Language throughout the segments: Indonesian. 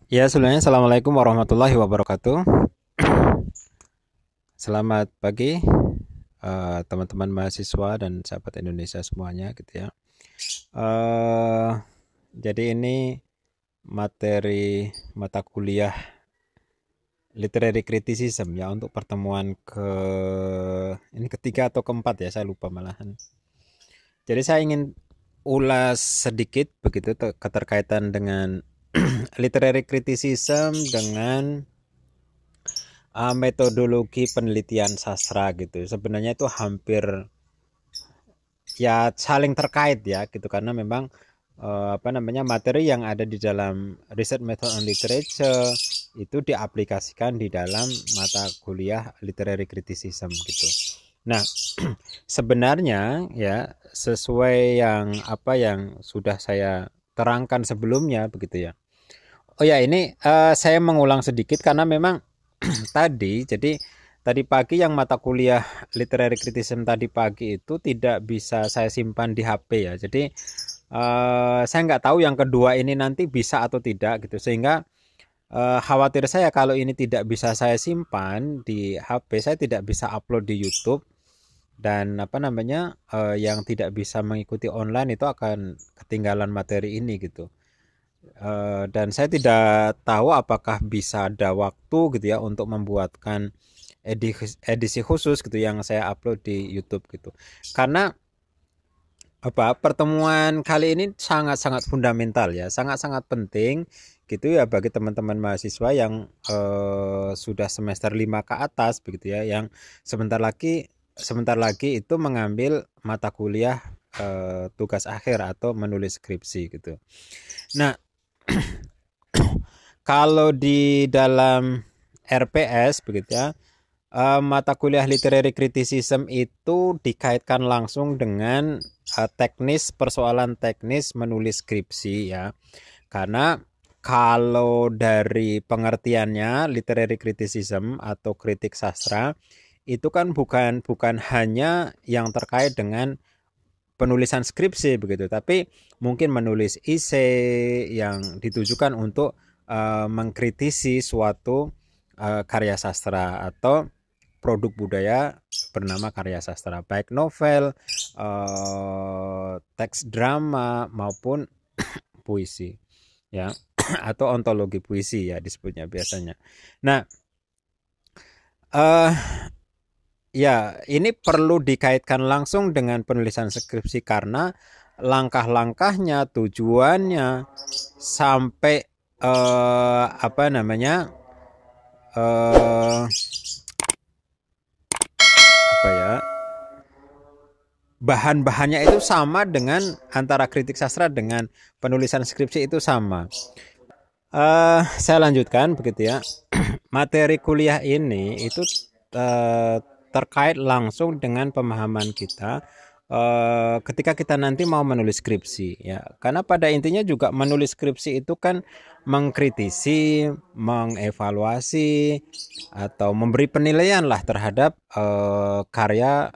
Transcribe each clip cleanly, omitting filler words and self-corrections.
Ya, sebelumnya Assalamualaikum warahmatullahi wabarakatuh. Selamat pagi, teman-teman mahasiswa dan sahabat Indonesia semuanya gitu ya. Eh, jadi ini materi mata kuliah Literary Criticism ya untuk pertemuan ini ketiga atau keempat ya, saya lupa malahan. Jadi saya ingin ulas sedikit begitu keterkaitan dengan literary criticism dengan metodologi penelitian sastra gitu. Sebenarnya itu hampir ya saling terkait ya gitu karena memang materi yang ada di dalam Research Method on Literature itu diaplikasikan di dalam mata kuliah Literary Criticism gitu. Nah, sebenarnya ya sesuai yang sudah saya terangkan sebelumnya begitu ya. Oh ya, ini saya mengulang sedikit karena memang jadi tadi pagi yang mata kuliah literary criticism tadi pagi itu tidak bisa saya simpan di HP ya. Jadi saya nggak tahu yang kedua ini nanti bisa atau tidak gitu. Sehingga khawatir saya kalau ini tidak bisa saya simpan di HP, saya tidak bisa upload di YouTube dan yang tidak bisa mengikuti online itu akan ketinggalan materi ini gitu. Dan saya tidak tahu apakah bisa ada waktu gitu ya untuk membuatkan edisi khusus gitu yang saya upload di YouTube gitu. Karena pertemuan kali ini sangat-sangat fundamental ya, sangat-sangat penting gitu ya bagi teman-teman mahasiswa yang sudah semester 5 ke atas begitu ya, yang sebentar lagi itu mengambil mata kuliah tugas akhir atau menulis skripsi gitu. Nah, kalau di dalam RPS begitu ya, mata kuliah literary criticism itu dikaitkan langsung dengan teknis persoalan teknis menulis skripsi ya. Karena kalau dari pengertiannya literary criticism atau kritik sastra itu kan bukan bukan hanya yang terkait dengan penulisan skripsi begitu, tapi mungkin menulis esai yang ditujukan untuk mengkritisi suatu karya sastra atau produk budaya bernama karya sastra, baik novel, teks drama maupun puisi, ya atau ontologi puisi ya disebutnya biasanya. Nah, eh ya, ini perlu dikaitkan langsung dengan penulisan skripsi karena langkah-langkahnya, tujuannya sampai eh, apa namanya eh, apa ya bahan-bahannya itu sama dengan antara kritik sastra dengan penulisan skripsi itu sama. Saya lanjutkan begitu ya. Materi kuliah ini itu eh, terkait langsung dengan pemahaman kita ketika kita nanti mau menulis skripsi ya. Karena pada intinya juga menulis skripsi itu kan mengkritisi, mengevaluasi atau memberi penilaian lah terhadap karya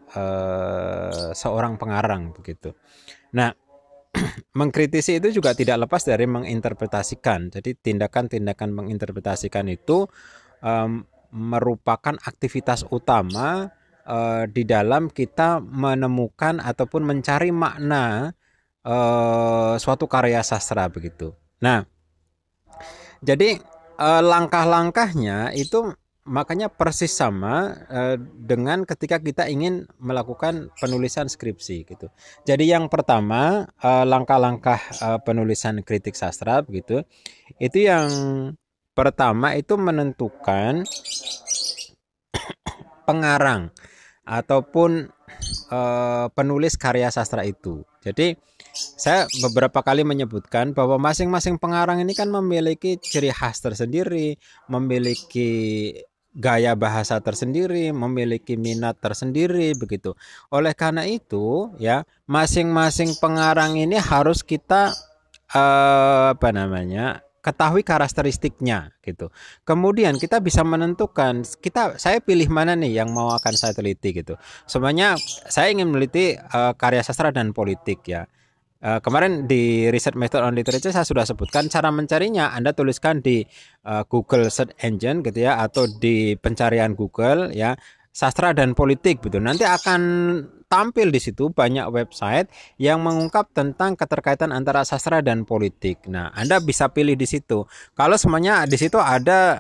seorang pengarang begitu. Nah, mengkritisi itu juga tidak lepas dari menginterpretasikan. Jadi tindakan-tindakan menginterpretasikan itu merupakan aktivitas utama di dalam kita menemukan ataupun mencari makna suatu karya sastra begitu. Nah, jadi langkah-langkahnya itu makanya persis sama dengan ketika kita ingin melakukan penulisan skripsi gitu. Jadi yang pertama langkah-langkah penulisan kritik sastra begitu. Itu yang pertama itu menentukan pengarang ataupun penulis karya sastra itu. Jadi saya beberapa kali menyebutkan bahwa masing-masing pengarang ini kan memiliki ciri khas tersendiri, memiliki gaya bahasa tersendiri, memiliki minat tersendiri begitu. Oleh karena itu, ya, masing-masing pengarang ini harus kita ketahui karakteristiknya gitu. Kemudian kita bisa menentukan saya pilih mana nih yang mau akan saya teliti gitu. Sebenarnya saya ingin meneliti karya sastra dan politik ya. Kemarin di Research Method on Literature saya sudah sebutkan cara mencarinya. Anda tuliskan di Google Search Engine gitu ya, atau di pencarian Google ya, sastra dan politik gitu. Nanti akan tampil di situ banyak website yang mengungkap tentang keterkaitan antara sastra dan politik. Nah, Anda bisa pilih di situ. Kalau semuanya di situ ada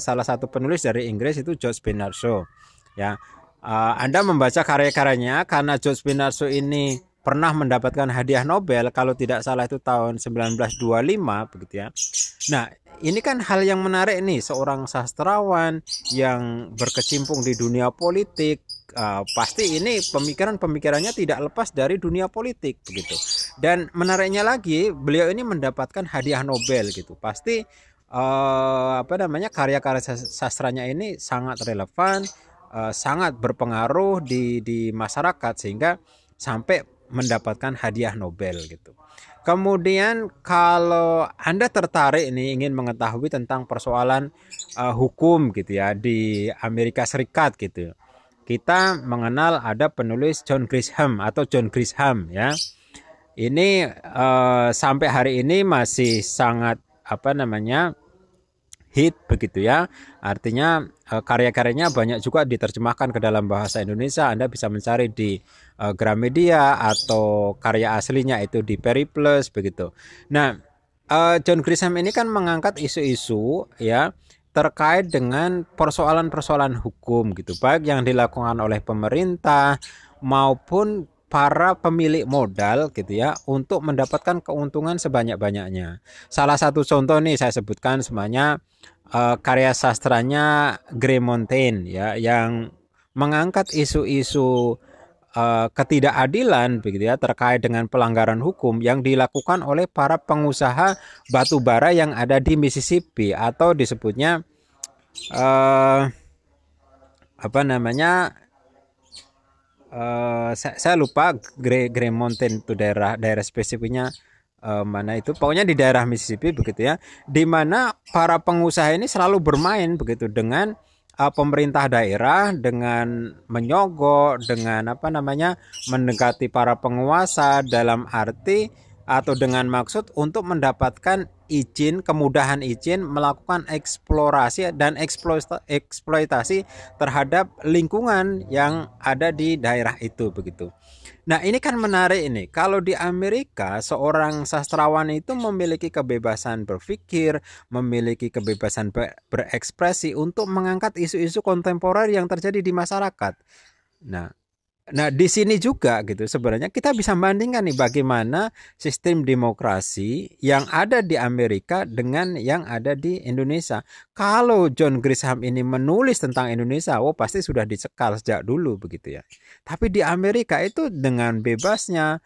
salah satu penulis dari Inggris itu George Bernard Shaw ya. Anda membaca karya-karyanya karena George Bernard Shaw ini pernah mendapatkan hadiah Nobel kalau tidak salah itu tahun 1925 begitu ya. Nah, ini kan hal yang menarik nih, seorang sastrawan yang berkecimpung di dunia politik, pasti ini pemikirannya tidak lepas dari dunia politik begitu. Dan menariknya lagi, beliau ini mendapatkan hadiah Nobel gitu. Pasti karya-karya sastranya ini sangat relevan, sangat berpengaruh di masyarakat sehingga sampai mendapatkan hadiah Nobel gitu. Kemudian kalau Anda tertarik ini ingin mengetahui tentang persoalan hukum gitu ya di Amerika Serikat gitu. Kita mengenal ada penulis John Grisham atau John Grisham ya. Ini sampai hari ini masih sangat hit begitu ya. Artinya karya-karyanya banyak juga diterjemahkan ke dalam bahasa Indonesia. Anda bisa mencari di Gramedia atau karya aslinya itu di Periplus begitu. Nah, John Grisham ini kan mengangkat isu-isu ya terkait dengan persoalan-persoalan hukum gitu, baik yang dilakukan oleh pemerintah maupun para pemilik modal gitu ya untuk mendapatkan keuntungan sebanyak-banyaknya. Salah satu contoh nih saya sebutkan semuanya karya sastranya Grey Mountain ya yang mengangkat isu-isu ketidakadilan begitu ya terkait dengan pelanggaran hukum yang dilakukan oleh para pengusaha batu bara yang ada di Mississippi atau disebutnya eh, apa namanya saya lupa Grey Mountain itu daerah spesifiknya mana itu pokoknya di daerah Mississippi begitu ya, di mana para pengusaha ini selalu bermain begitu dengan pemerintah daerah dengan menyogok dengan mendekati para penguasa dalam arti atau dengan maksud untuk mendapatkan izin, kemudahan izin melakukan eksplorasi dan eksploitasi terhadap lingkungan yang ada di daerah itu begitu. Nah, ini kan menarik ini. Kalau di Amerika, seorang sastrawan itu memiliki kebebasan berpikir, memiliki kebebasan berekspresi untuk mengangkat isu-isu kontemporer yang terjadi di masyarakat. Nah, Nah, di sini juga gitu sebenarnya kita bisa bandingkan nih bagaimana sistem demokrasi yang ada di Amerika dengan yang ada di Indonesia. Kalau John Grisham ini menulis tentang Indonesia, oh pasti sudah dicekal sejak dulu begitu ya. Tapi di Amerika itu dengan bebasnya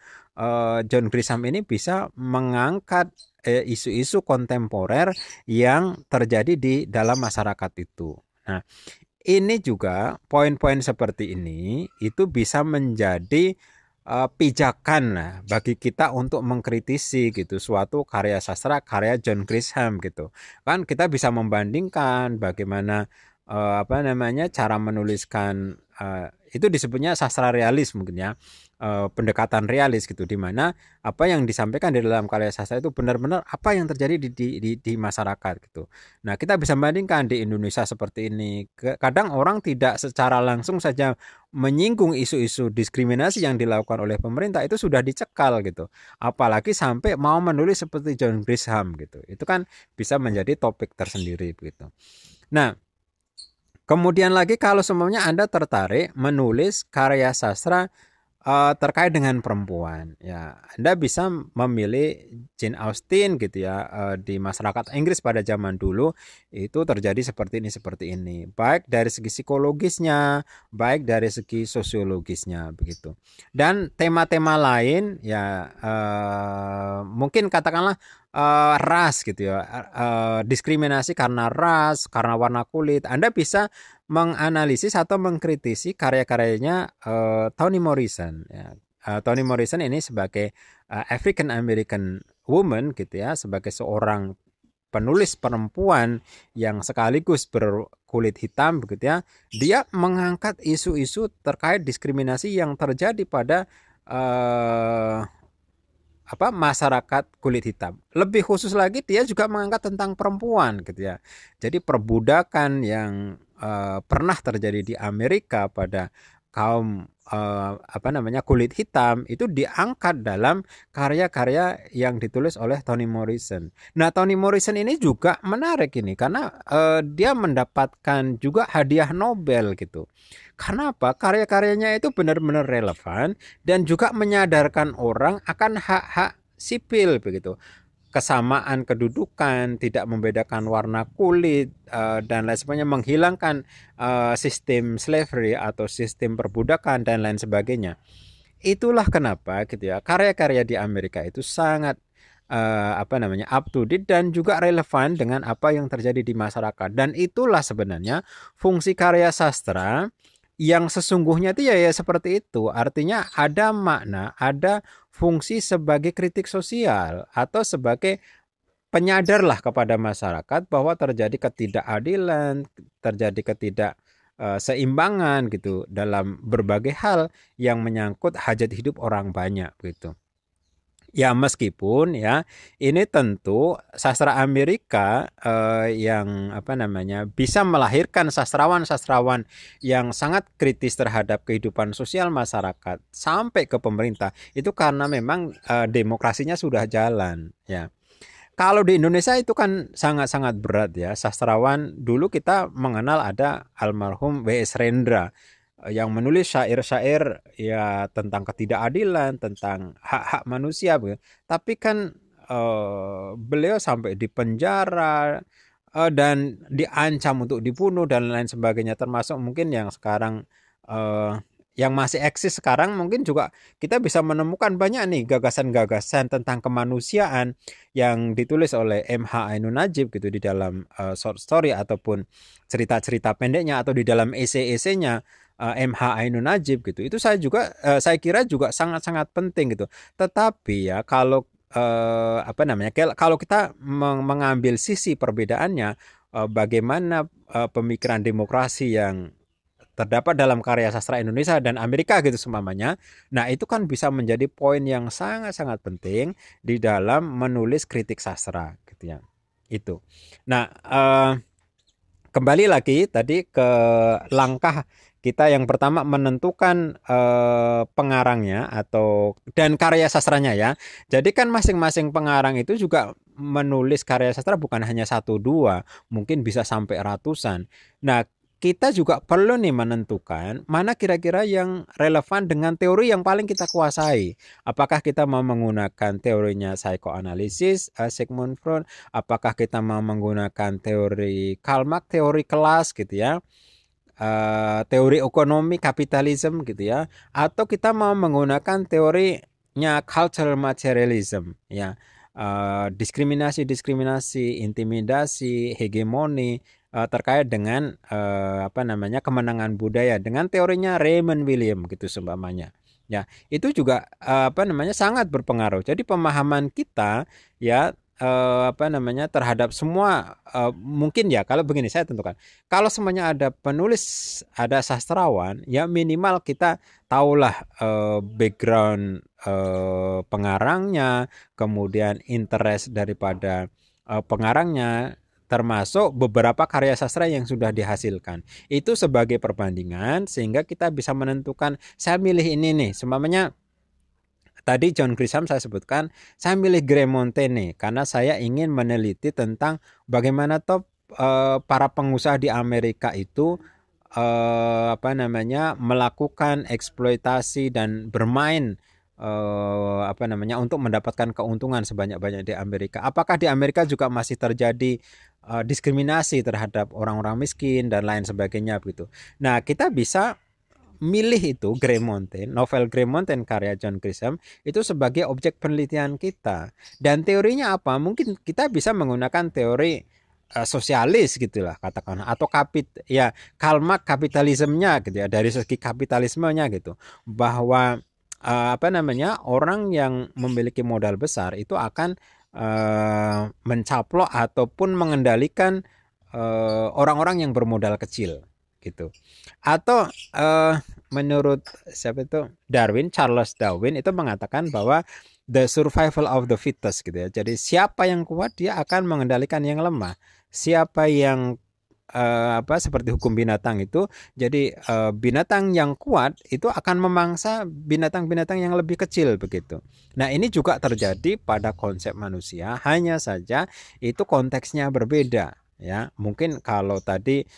John Grisham ini bisa mengangkat isu-isu kontemporer yang terjadi di dalam masyarakat itu. Nah, ini juga poin-poin seperti ini itu bisa menjadi pijakan lah bagi kita untuk mengkritisi gitu suatu karya sastra karya John Grisham gitu. Kan kita bisa membandingkan bagaimana cara menuliskan itu disebutnya sastra realis mungkin ya. Pendekatan realis gitu di mana apa yang disampaikan di dalam karya sastra itu benar-benar apa yang terjadi di masyarakat gitu. Nah, kita bisa bandingkan di Indonesia seperti ini. Kadang orang tidak secara langsung saja menyinggung isu-isu diskriminasi yang dilakukan oleh pemerintah itu sudah dicekal gitu. Apalagi sampai mau menulis seperti John Grisham gitu. Itu kan bisa menjadi topik tersendiri begitu. Nah, kemudian lagi kalau semuanya Anda tertarik menulis karya sastra terkait dengan perempuan ya, Anda bisa memilih Jane Austen gitu ya. Di masyarakat Inggris pada zaman dulu itu terjadi seperti ini baik dari segi psikologisnya baik dari segi sosiologisnya begitu, dan tema-tema lain ya mungkin katakanlah ras gitu ya, diskriminasi karena ras karena warna kulit. Anda bisa menganalisis atau mengkritisi karya-karyanya Toni Morrison ya. Toni Morrison ini sebagai African American woman gitu ya, sebagai seorang penulis perempuan yang sekaligus berkulit hitam begitu ya, dia mengangkat isu-isu terkait diskriminasi yang terjadi pada masyarakat kulit hitam. Lebih khusus lagi dia juga mengangkat tentang perempuan gitu ya. Jadi perbudakan yang pernah terjadi di Amerika pada kaum kulit hitam itu diangkat dalam karya-karya yang ditulis oleh Toni Morrison. Nah, Toni Morrison ini juga menarik ini karena dia mendapatkan juga hadiah Nobel gitu. Karena apa? Karya-karyanya itu benar-benar relevan dan juga menyadarkan orang akan hak-hak sipil begitu. Kesamaan kedudukan, tidak membedakan warna kulit dan lain sebagainya, menghilangkan sistem slavery atau sistem perbudakan dan lain sebagainya. Itulah kenapa gitu ya, karya-karya di Amerika itu sangat up to date dan juga relevan dengan apa yang terjadi di masyarakat. Dan itulah sebenarnya fungsi karya sastra yang sesungguhnya itu ya seperti itu. Artinya ada makna, ada fungsi sebagai kritik sosial atau sebagai penyadarlah kepada masyarakat bahwa terjadi ketidakadilan, terjadi ketidakseimbangan gitu dalam berbagai hal yang menyangkut hajat hidup orang banyak gitu. Ya meskipun ya ini tentu sastra Amerika yang bisa melahirkan sastrawan-sastrawan yang sangat kritis terhadap kehidupan sosial masyarakat sampai ke pemerintah itu karena memang demokrasinya sudah jalan ya. Kalau di Indonesia itu kan sangat-sangat berat ya. Sastrawan dulu kita mengenal ada almarhum W.S. Rendra yang menulis syair-syair ya tentang ketidakadilan, tentang hak-hak manusia. Tapi kan beliau sampai di penjara dan diancam untuk dibunuh dan lain sebagainya. Termasuk mungkin yang sekarang yang masih eksis sekarang mungkin juga kita bisa menemukan banyak nih gagasan-gagasan tentang kemanusiaan yang ditulis oleh M.H. Ainun Nadjib gitu di dalam short story ataupun cerita-cerita pendeknya atau di dalam esai-esainya M.H. Ainun Nadjib gitu. Itu saya kira juga sangat-sangat penting gitu. Tetapi ya kalau kalau kita mengambil sisi perbedaannya bagaimana pemikiran demokrasi yang terdapat dalam karya sastra Indonesia dan Amerika gitu semuanya. Nah, itu kan bisa menjadi poin yang sangat-sangat penting di dalam menulis kritik sastra gitu ya. Itu. Nah, kembali lagi tadi ke langkah kita yang pertama menentukan pengarangnya atau dan karya sastranya ya. Jadi kan masing-masing pengarang itu juga menulis karya sastra bukan hanya satu dua, mungkin bisa sampai ratusan. Nah, kita juga perlu nih menentukan mana kira-kira yang relevan dengan teori yang paling kita kuasai. Apakah kita mau menggunakan teorinya psikoanalisis, Sigmund Freud, apakah kita mau menggunakan teori Karl Marx, teori kelas gitu ya, teori ekonomi kapitalisme gitu ya, atau kita mau menggunakan teorinya cultural materialism ya, diskriminasi, intimidasi, hegemoni terkait dengan kemenangan budaya dengan teorinya Raymond William gitu seumpamanya. Ya, itu juga sangat berpengaruh. Jadi pemahaman kita ya terhadap semua mungkin ya kalau begini saya tentukan. Kalau semuanya ada penulis, ada sastrawan, ya minimal kita tahulah background pengarangnya, kemudian interest daripada pengarangnya, termasuk beberapa karya sastra yang sudah dihasilkan. Itu sebagai perbandingan sehingga kita bisa menentukan saya milih ini nih. Seumpamanya tadi John Grisham saya sebutkan, saya milih Graham Montaigne karena saya ingin meneliti tentang bagaimana para pengusaha di Amerika itu melakukan eksploitasi dan bermain untuk mendapatkan keuntungan sebanyak-banyak di Amerika. Apakah di Amerika juga masih terjadi diskriminasi terhadap orang-orang miskin dan lain sebagainya begitu. Nah, kita bisa milih itu Graham Montaigne, novel Graham Montaigne karya John Grisham itu sebagai objek penelitian kita. Dan teorinya apa? Mungkin kita bisa menggunakan teori sosialis gitulah katakan atau Karl Marx kapitalismenya gitu ya, dari segi kapitalismenya gitu. Bahwa orang yang memiliki modal besar itu akan mencaplok ataupun mengendalikan orang-orang yang bermodal kecil gitu. Atau menurut siapa itu Charles Darwin itu mengatakan bahwa the survival of the fittest gitu ya. Jadi siapa yang kuat dia akan mengendalikan yang lemah. Siapa yang seperti hukum binatang itu, jadi binatang yang kuat itu akan memangsa binatang-binatang yang lebih kecil begitu. Nah, ini juga terjadi pada konsep manusia, hanya saja itu konteksnya berbeda ya. Mungkin kalau tadi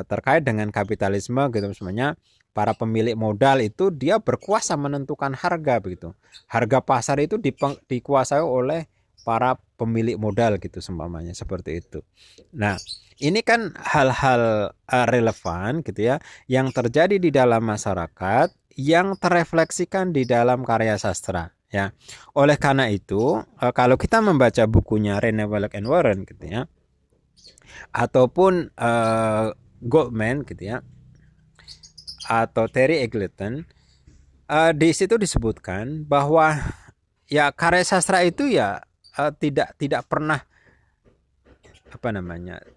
terkait dengan kapitalisme gitu sebenarnya para pemilik modal itu dia berkuasa menentukan harga begitu. Harga pasar itu dikuasai oleh para pemilik modal gitu seumpamanya seperti itu. Nah, ini kan hal-hal relevan gitu ya yang terjadi di dalam masyarakat yang terrefleksikan di dalam karya sastra ya. Oleh karena itu, kalau kita membaca bukunya Rene Wallach and Warren gitu ya ataupun Goldman gitu ya atau Terry Eagleton, di situ disebutkan bahwa ya karya sastra itu ya tidak pernah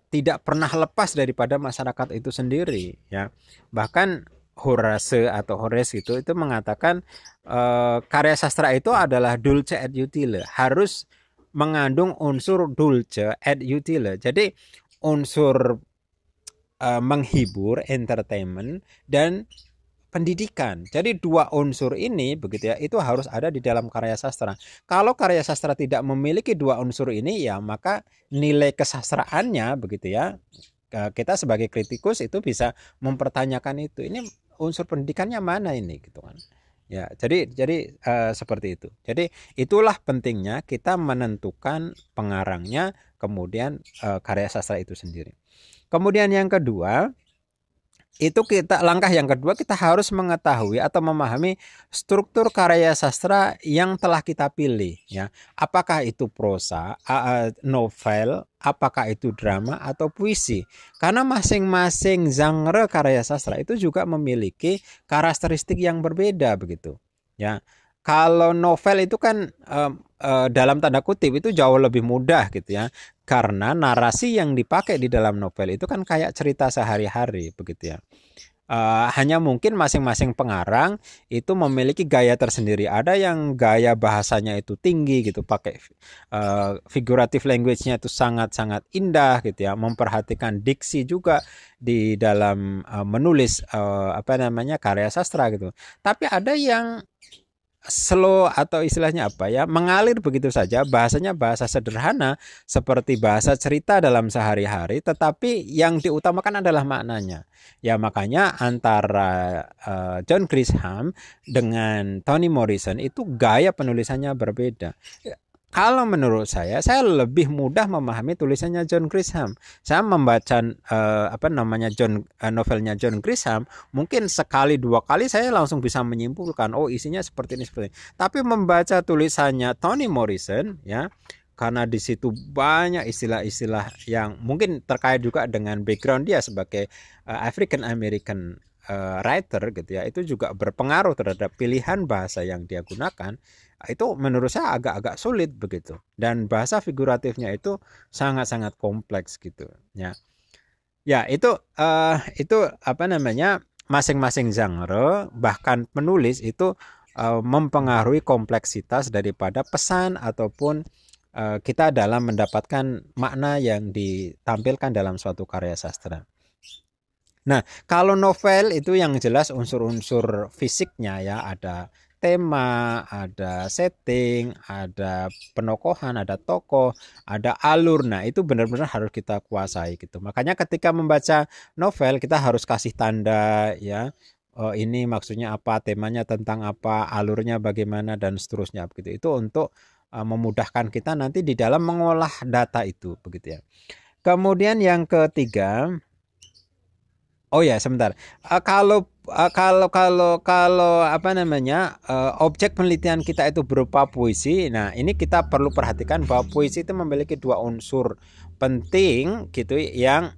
tidak pernah lepas daripada masyarakat itu sendiri ya. Bahkan Horace itu mengatakan karya sastra itu adalah dulce et utile, harus mengandung unsur dulce et utile. Jadi unsur menghibur, entertainment dan pendidikan. Jadi dua unsur ini begitu ya, itu harus ada di dalam karya sastra. Kalau karya sastra tidak memiliki dua unsur ini ya maka nilai kesastraannya begitu ya. Kita sebagai kritikus itu bisa mempertanyakan itu. Ini unsur pendidikannya mana ini gitu kan. Ya, jadi seperti itu. Jadi itulah pentingnya kita menentukan pengarangnya, kemudian karya sastra itu sendiri. Kemudian yang kedua, langkah yang kedua kita harus mengetahui atau memahami struktur karya sastra yang telah kita pilih ya. Apakah itu prosa, novel, apakah itu drama atau puisi. Karena masing-masing genre karya sastra itu juga memiliki karakteristik yang berbeda begitu. Ya. Kalau novel itu kan dalam tanda kutip itu jauh lebih mudah gitu ya. Karena narasi yang dipakai di dalam novel itu kan kayak cerita sehari-hari begitu ya. Hanya mungkin masing-masing pengarang itu memiliki gaya tersendiri. Ada yang gaya bahasanya itu tinggi gitu, pakai figurative language-nya itu sangat-sangat indah gitu ya, memperhatikan diksi juga di dalam menulis karya sastra gitu. Tapi ada yang slow atau istilahnya mengalir begitu saja, bahasanya bahasa sederhana seperti bahasa cerita dalam sehari-hari, tetapi yang diutamakan adalah maknanya. Ya makanya antara John Grisham dengan Toni Morrison itu gaya penulisannya berbeda. Kalau menurut saya lebih mudah memahami tulisannya John Grisham. Saya membaca novelnya John Grisham, mungkin sekali dua kali saya langsung bisa menyimpulkan, oh isinya seperti ini seperti ini. Tapi membaca tulisannya Toni Morrison, ya, karena di situ banyak istilah-istilah yang mungkin terkait juga dengan background dia sebagai African American writer gitu ya, itu juga berpengaruh terhadap pilihan bahasa yang dia gunakan. Itu menurut saya agak-agak sulit begitu, dan bahasa figuratifnya itu sangat-sangat kompleks gitu ya. Ya itu masing-masing genre bahkan penulis itu mempengaruhi kompleksitas daripada pesan ataupun kita dalam mendapatkan makna yang ditampilkan dalam suatu karya sastra. Nah, kalau novel itu yang jelas unsur-unsur fisiknya ya, ada tema, ada setting, ada penokohan, ada tokoh, ada alur. Nah, itu benar-benar harus kita kuasai gitu. Makanya ketika membaca novel kita harus kasih tanda ya. Oh, ini maksudnya apa, temanya tentang apa, alurnya bagaimana dan seterusnya begitu. Itu untuk memudahkan kita nanti di dalam mengolah data itu begitu ya. Kemudian yang ketiga, oh ya, sebentar. Kalau objek penelitian kita itu berupa puisi. Nah, ini kita perlu perhatikan bahwa puisi itu memiliki dua unsur penting gitu yang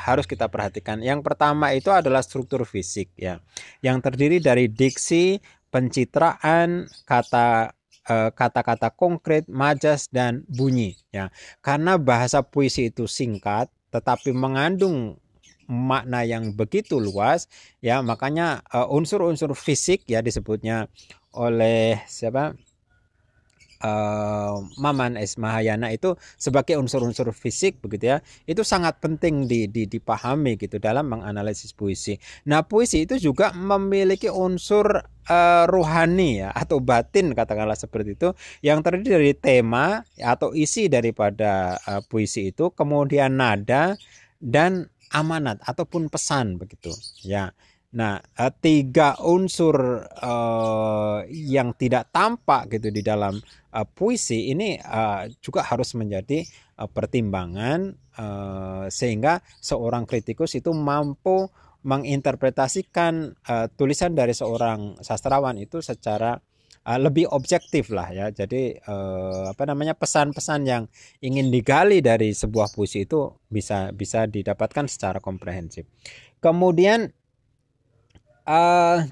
harus kita perhatikan. Yang pertama itu adalah struktur fisik ya, yang terdiri dari diksi, pencitraan, kata-kata konkret, majas dan bunyi ya. Karena bahasa puisi itu singkat tetapi mengandung makna yang begitu luas ya, makanya unsur-unsur fisik ya disebutnya oleh Maman S. Mahayana itu sebagai unsur-unsur fisik begitu ya, itu sangat penting dipahami gitu dalam menganalisis puisi. Nah, puisi itu juga memiliki unsur rohani ya atau batin katakanlah seperti itu, yang terdiri dari tema atau isi daripada puisi itu, kemudian nada dan amanat ataupun pesan begitu ya. Nah, tiga unsur yang tidak tampak gitu di dalam puisi ini juga harus menjadi pertimbangan sehingga seorang kritikus itu mampu menginterpretasikan tulisan dari seorang sastrawan itu secara lebih objektif lah ya. Jadi pesan-pesan yang ingin digali dari sebuah puisi itu bisa didapatkan secara komprehensif. Kemudian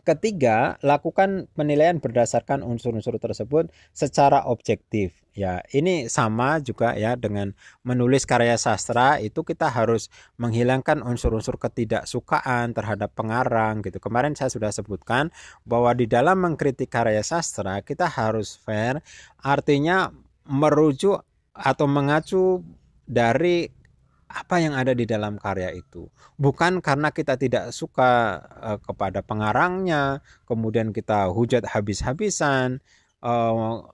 ketiga, lakukan penilaian berdasarkan unsur-unsur tersebut secara objektif. Ya, ini sama juga ya dengan menulis karya sastra, itu kita harus menghilangkan unsur-unsur ketidaksukaan terhadap pengarang gitu. Kemarin saya sudah sebutkan bahwa di dalam mengkritik karya sastra kita harus fair, artinya merujuk atau mengacu dari apa yang ada di dalam karya itu. Bukan karena kita tidak suka kepada pengarangnya, kemudian kita hujat habis-habisan,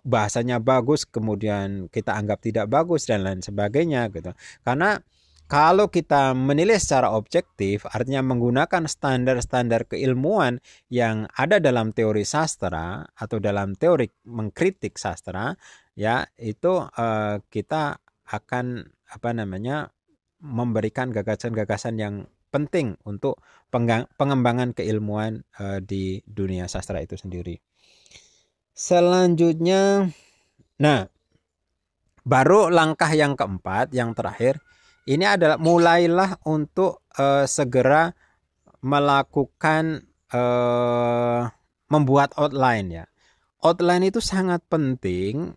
bahasanya bagus, kemudian kita anggap tidak bagus dan lain sebagainya gitu. Karena kalau kita menilai secara objektif, artinya menggunakan standar-standar keilmuan yang ada dalam teori sastra atau dalam teori mengkritik sastra, ya itu kita akan memberikan gagasan-gagasan yang penting untuk pengembangan keilmuan di dunia sastra itu sendiri. Selanjutnya, nah, baru langkah yang keempat, yang terakhir, ini adalah mulailah untuk segera melakukan membuat outline ya. Outline itu sangat penting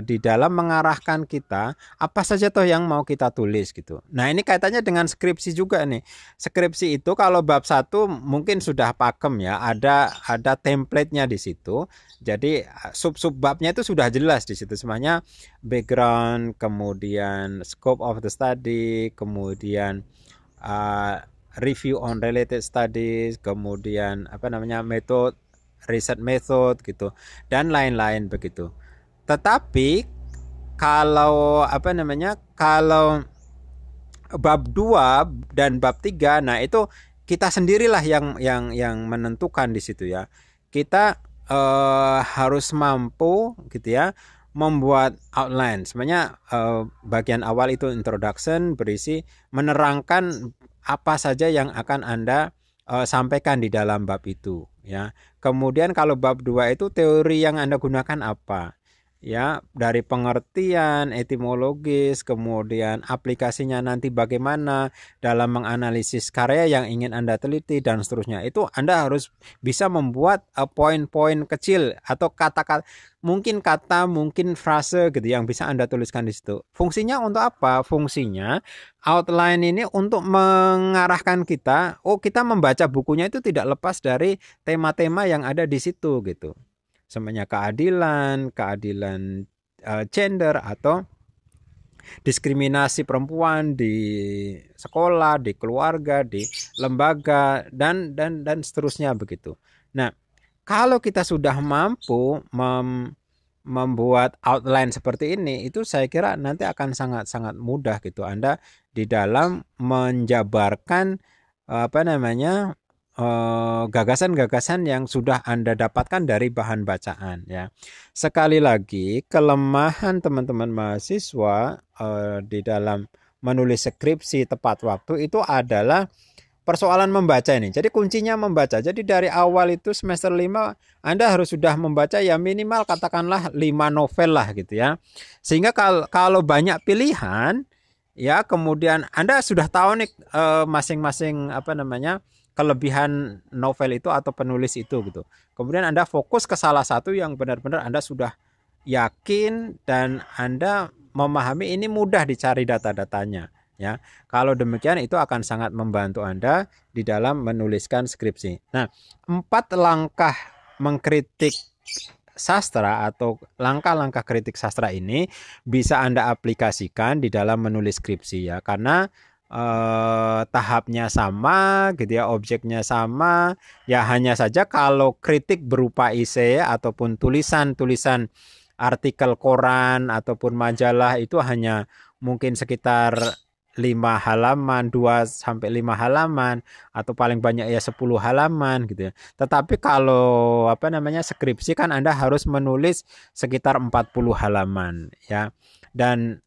di dalam mengarahkan kita apa saja toh yang mau kita tulis gitu. Nah, ini kaitannya dengan skripsi juga nih. Skripsi itu kalau bab 1 mungkin sudah pakem ya, ada template-nya di situ. Jadi sub-sub babnya itu sudah jelas di situ semuanya, background, kemudian scope of the study, kemudian review on related studies, kemudian method, riset method gitu dan lain-lain begitu. Tetapi kalau kalau bab 2 dan bab 3, nah itu kita sendirilah yang menentukan di situ ya. Kita harus mampu gitu ya membuat outline. Sebenarnya bagian awal itu introduction, berisi menerangkan apa saja yang akan Anda sampaikan di dalam bab itu ya. Kemudian kalau bab 2 itu teori yang Anda gunakan apa? Ya, dari pengertian etimologis, kemudian aplikasinya nanti bagaimana dalam menganalisis karya yang ingin Anda teliti dan seterusnya. Itu Anda harus bisa membuat poin-poin kecil atau kata-kata, mungkin frase gitu yang bisa Anda tuliskan di situ. Fungsinya untuk apa? Fungsinya outline ini untuk mengarahkan kita, kita membaca bukunya itu tidak lepas dari tema-tema yang ada di situ gitu. Semuanya keadilan gender atau diskriminasi perempuan di sekolah, di keluarga, di lembaga dan seterusnya begitu. Nah, kalau kita sudah mampu membuat outline seperti ini, itu saya kira nanti akan sangat-sangat mudah gitu Anda di dalam menjabarkan gagasan-gagasan yang sudah Anda dapatkan dari bahan bacaan ya. Sekali lagi, kelemahan teman-teman mahasiswa di dalam menulis skripsi tepat waktu itu adalah persoalan membaca ini. Jadi kuncinya membaca. Jadi dari awal itu semester 5 Anda harus sudah membaca ya minimal katakanlah 5 novel lah gitu ya. Sehingga kalau banyak pilihan ya, kemudian Anda sudah tahu nih masing-masing kelebihan novel itu atau penulis itu gitu. Kemudian Anda fokus ke salah satu yang benar-benar Anda sudah yakin dan Anda memahami, ini mudah dicari data-datanya ya. Kalau demikian itu akan sangat membantu Anda di dalam menuliskan skripsi. Nah, 4 langkah mengkritik sastra atau langkah-langkah kritik sastra ini bisa Anda aplikasikan di dalam menulis skripsi ya, karena tahapnya sama gitu ya, objeknya sama ya, hanya saja kalau kritik berupa esai ataupun tulisan-tulisan artikel koran ataupun majalah itu hanya mungkin sekitar 5 halaman, 2 sampai 5 halaman atau paling banyak ya 10 halaman gitu ya. Tetapi kalau apa namanya skripsi kan Anda harus menulis sekitar 40 halaman ya. Dan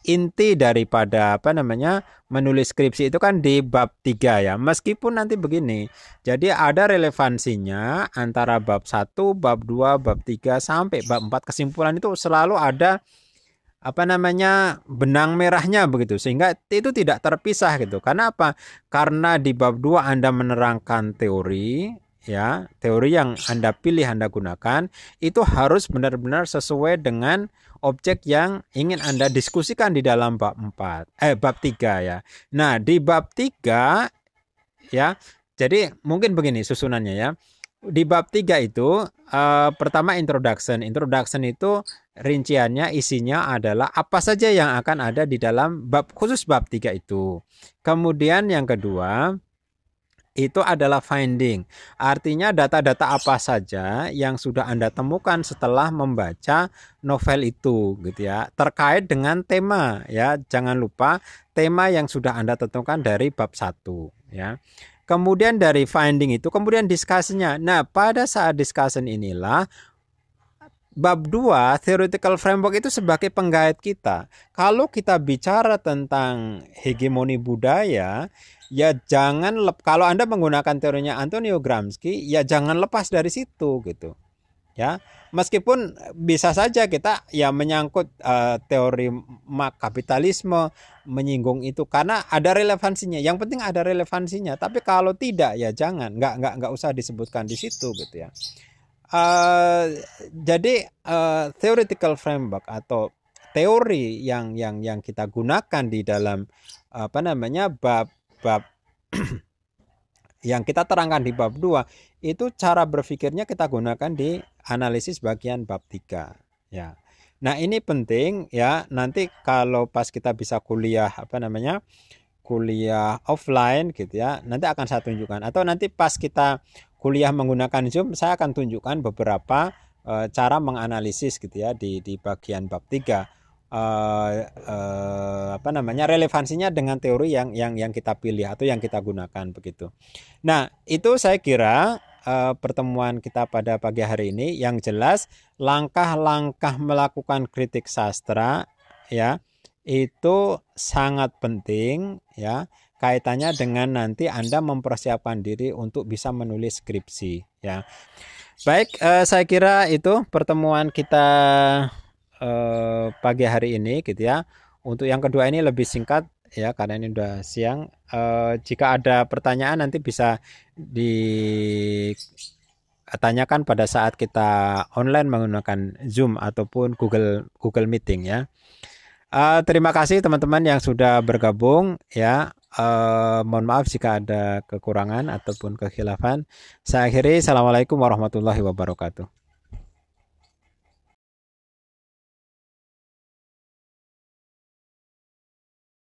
inti daripada apa namanya menulis skripsi itu kan di bab 3 ya. Meskipun nanti begini. Jadi ada relevansinya antara bab 1, bab 2, bab 3 sampai bab 4, kesimpulan itu selalu ada apa namanya benang merahnya begitu, sehingga itu tidak terpisah gitu. Karena apa? Karena di bab 2 Anda menerangkan teori ya, teori yang Anda pilih, Anda gunakan itu harus benar-benar sesuai dengan objek yang ingin Anda diskusikan di dalam bab 4 bab 3 ya. Nah, di bab 3 ya. Jadi mungkin begini susunannya ya. Di bab 3 itu pertama introduction. Introduction itu rinciannya, isinya adalah apa saja yang akan ada di dalam bab khusus bab 3 itu. Kemudian yang kedua itu adalah finding. Artinya data-data apa saja yang sudah Anda temukan setelah membaca novel itu gitu ya. Terkait dengan tema ya. Jangan lupa tema yang sudah Anda tentukan dari bab 1 ya. Kemudian dari finding itu, kemudian diskusinya. Nah, pada saat discussion inilah bab 2 theoretical framework itu sebagai penggait kita. Kalau kita bicara tentang hegemoni budaya, ya jangan kalau Anda menggunakan teorinya Antonio Gramsci, ya jangan lepas dari situ gitu. Ya, meskipun bisa saja kita ya menyangkut teori kapitalisme, menyinggung itu karena ada relevansinya. Yang penting ada relevansinya. Tapi kalau tidak ya jangan, nggak usah disebutkan di situ gitu ya. Jadi theoretical framework atau teori yang kita gunakan di dalam apa namanya bab yang kita terangkan di bab 2 itu cara berpikirnya kita gunakan di analisis bagian bab 3 ya. Nah, ini penting ya, nanti kalau pas kita bisa kuliah apa namanya kuliah offline gitu ya, nanti akan saya tunjukkan, atau nanti pas kita kuliah menggunakan Zoom saya akan tunjukkan beberapa cara menganalisis gitu ya di bagian bab 3 apa namanya relevansinya dengan teori yang kita pilih atau yang kita gunakan begitu. Nah, itu saya kira pertemuan kita pada pagi hari ini yang jelas langkah-langkah melakukan kritik sastra ya itu sangat penting ya, kaitannya dengan nanti Anda mempersiapkan diri untuk bisa menulis skripsi ya. Baik, saya kira itu pertemuan kita pagi hari ini gitu ya. Untuk yang kedua ini lebih singkat ya karena ini udah siang. Jika ada pertanyaan nanti bisa ditanyakan pada saat kita online menggunakan Zoom ataupun Google Meeting ya. Terima kasih teman-teman yang sudah bergabung ya. Mohon maaf jika ada kekurangan ataupun kekhilafan. Saya akhiri. Assalamualaikum warahmatullahi wabarakatuh.